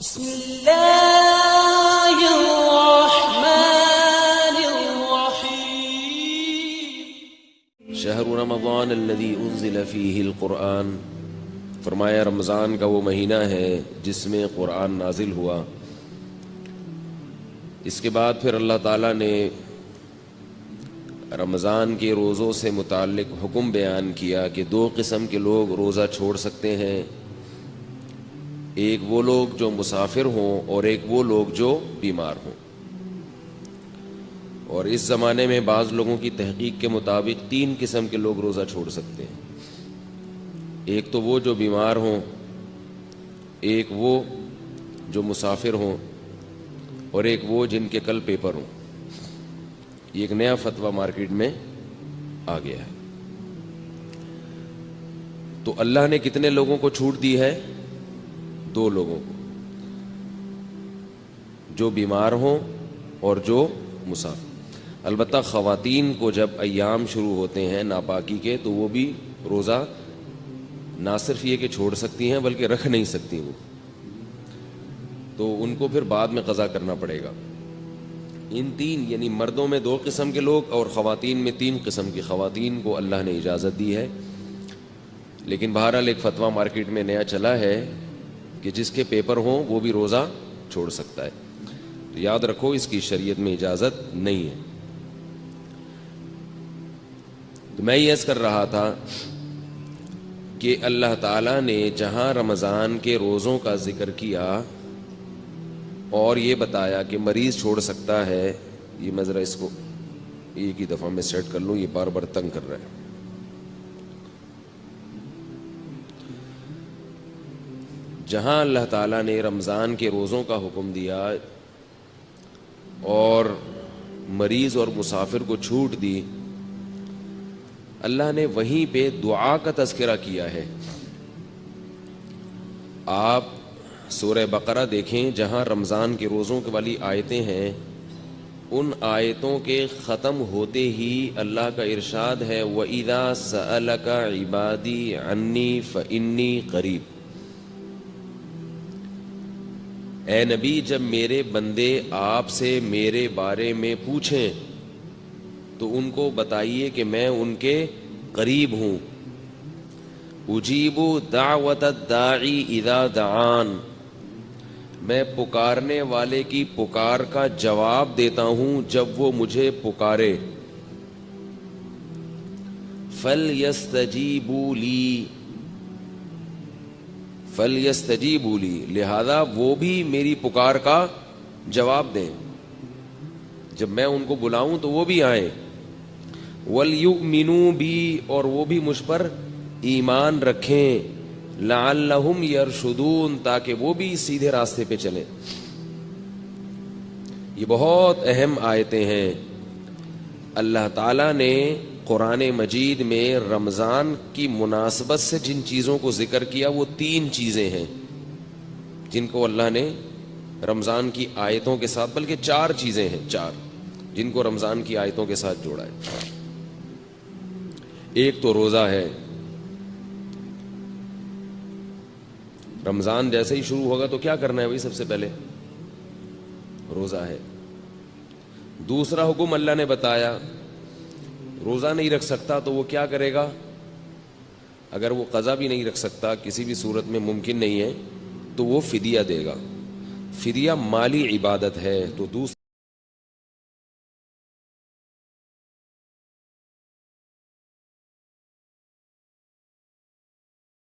بسم الله الرحمن الرحيم شہر رمضان الذي انزل فيه القرآن، فرمایا رمضان کا وہ مہینہ ہے جس میں قرآن نازل ہوا۔ اس کے بعد پھر اللہ تعالیٰ نے رمضان کے روزوں سے متعلق حکم بیان کیا کہ دو قسم کے لوگ روزہ چھوڑ سکتے ہیں، ایک وہ لوگ جو مسافر ہوں اور ایک وہ لوگ جو بیمار ہوں۔ اور اس زمانے میں بعض لوگوں کی تحقیق کے مطابق 3 قسم کے لوگ روزہ چھوڑ سکتے ہیں، ایک تو وہ جو بیمار ہوں، ایک وہ جو مسافر ہوں، اور ایک وہ جن کے کل پیپر ہوں۔ یہ ایک نیا فتویٰ مارکیٹ میں آ گیا ہے۔ تو اللہ نے کتنے لوگوں کو چھوٹ دی ہے؟ 2 لوگوں کو، جو بیمار ہوں اور جو مسافر۔ البتہ خواتین کو جب ایام شروع ہوتے ہیں ناپاکی کے تو وہ بھی روزہ نہ صرف یہ کہ چھوڑ سکتی ہیں بلکہ رکھ نہیں سکتی، وہ تو ان کو پھر بعد میں قضا کرنا پڑے گا۔ ان 3 یعنی مردوں میں 2 قسم کے لوگ اور خواتین میں 3 قسم کی خواتین کو اللہ نے اجازت دی ہے۔ لیکن بہرحال ایک فتویٰ مارکیٹ میں نیا چلا ہے کہ جس کے پیپر ہوں وہ بھی روزہ چھوڑ سکتا ہے۔ تو یاد رکھو اس کی شریعت میں اجازت نہیں ہے۔ تو میں یہ عرض کر رہا تھا کہ اللہ تعالیٰ نے جہاں رمضان کے روزوں کا ذکر کیا اور یہ بتایا کہ مریض چھوڑ سکتا ہے، یہ میں ذرا اس کو ایک ہی دفعہ میں سیٹ کر لوں، یہ بار بار تنگ کر رہا ہے۔ جہاں اللہ تعالیٰ نے رمضان کے روزوں کا حکم دیا اور مریض اور مسافر کو چھوٹ دی، اللہ نے وہیں پہ دعا کا تذکرہ کیا ہے۔ آپ سورہ بقرہ دیکھیں، جہاں رمضان کے روزوں کے والی آیتیں ہیں، ان آیتوں کے ختم ہوتے ہی اللہ کا ارشاد ہے وَإِذَا سَأَلَكَ عِبَادِي عَنِّي فَإِنِّي قَرِيبٌ۔ اے نبی، جب میرے بندے آپ سے میرے بارے میں پوچھیں تو ان کو بتائیے کہ میں ان کے قریب ہوں۔ اجیب دعوت الداعی اذا دعان، میں پکارنے والے کی پکار کا جواب دیتا ہوں جب وہ مجھے پکارے۔ فَلْيَسْتَجِيبُوا لِي، فَلْيَسْتَجِيبُوا لِي، لہذا وہ بھی میری پکار کا جواب دیں۔ جب میں ان کو بلاؤں تو وہ بھی آئیں۔ وَلْيُؤْمِنُوا بِي، اور وہ بھی مجھ پر ایمان رکھیں۔ لَعَلَّهُمْ يَرْشُدُونَ، تاکہ وہ بھی سیدھے راستے پہ چلیں۔ یہ بہت اہم آیتیں ہیں۔ اللہ تعالیٰ نے قرآن مجید میں رمضان کی مناسبت سے جن چیزوں کو ذکر کیا وہ 3 چیزیں ہیں جن کو اللہ نے رمضان کی آیتوں کے ساتھ، بلکہ 4 چیزیں ہیں، 4 جن کو رمضان کی آیتوں کے ساتھ جوڑا ہے۔ ایک تو روزہ ہے، رمضان جیسے ہی شروع ہوگا تو کیا کرنا ہے بھائی؟ سب سے پہلے روزہ ہے۔ دوسرا حکم اللہ نے بتایا، روزہ نہیں رکھ سکتا تو وہ کیا کرے گا؟ اگر وہ قضا بھی نہیں رکھ سکتا، کسی بھی صورت میں ممکن نہیں ہے، تو وہ فدیہ دے گا۔ فدیہ مالی عبادت ہے۔ تو دوسرا